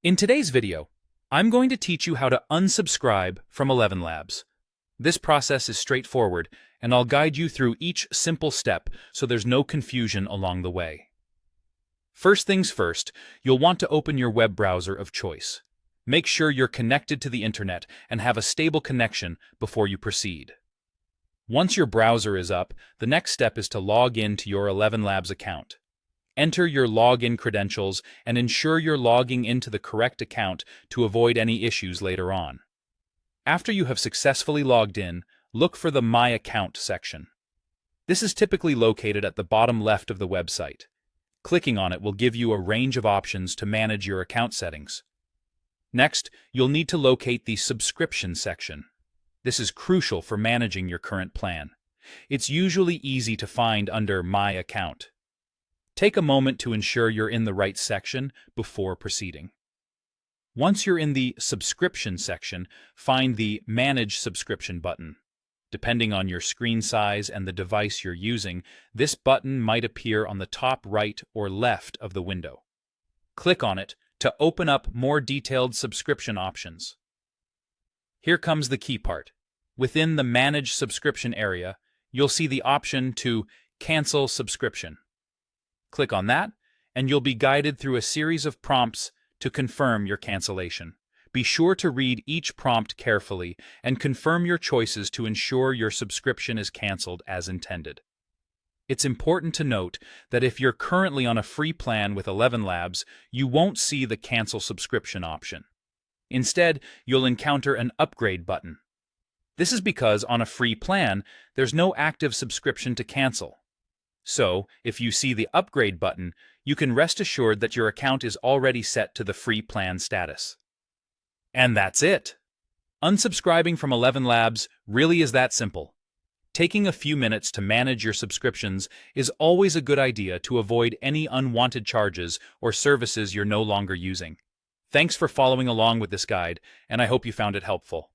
In today's video, I'm going to teach you how to unsubscribe from ElevenLabs. This process is straightforward, and I'll guide you through each simple step so there's no confusion along the way. First things first, you'll want to open your web browser of choice. Make sure you're connected to the internet and have a stable connection before you proceed. Once your browser is up, the next step is to log in to your ElevenLabs account. Enter your login credentials and ensure you're logging into the correct account to avoid any issues later on. After you have successfully logged in, look for the My Account section. This is typically located at the bottom left of the website. Clicking on it will give you a range of options to manage your account settings. Next, you'll need to locate the Subscription section. This is crucial for managing your current plan. It's usually easy to find under My Account. Take a moment to ensure you're in the right section before proceeding. Once you're in the Subscription section, find the Manage Subscription button. Depending on your screen size and the device you're using, this button might appear on the top right or left of the window. Click on it to open up more detailed subscription options. Here comes the key part. Within the Manage Subscription area, you'll see the option to Cancel Subscription. Click on that, and you'll be guided through a series of prompts to confirm your cancellation. Be sure to read each prompt carefully and confirm your choices to ensure your subscription is canceled as intended. It's important to note that if you're currently on a free plan with ElevenLabs, you won't see the Cancel Subscription option. Instead, you'll encounter an Upgrade button. This is because on a free plan, there's no active subscription to cancel. So, if you see the Upgrade button, you can rest assured that your account is already set to the free plan status. And that's it! Unsubscribing from ElevenLabs really is that simple. Taking a few minutes to manage your subscriptions is always a good idea to avoid any unwanted charges or services you're no longer using. Thanks for following along with this guide, and I hope you found it helpful.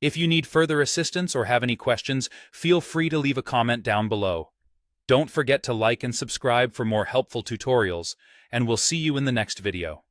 If you need further assistance or have any questions, feel free to leave a comment down below. Don't forget to like and subscribe for more helpful tutorials, and we'll see you in the next video.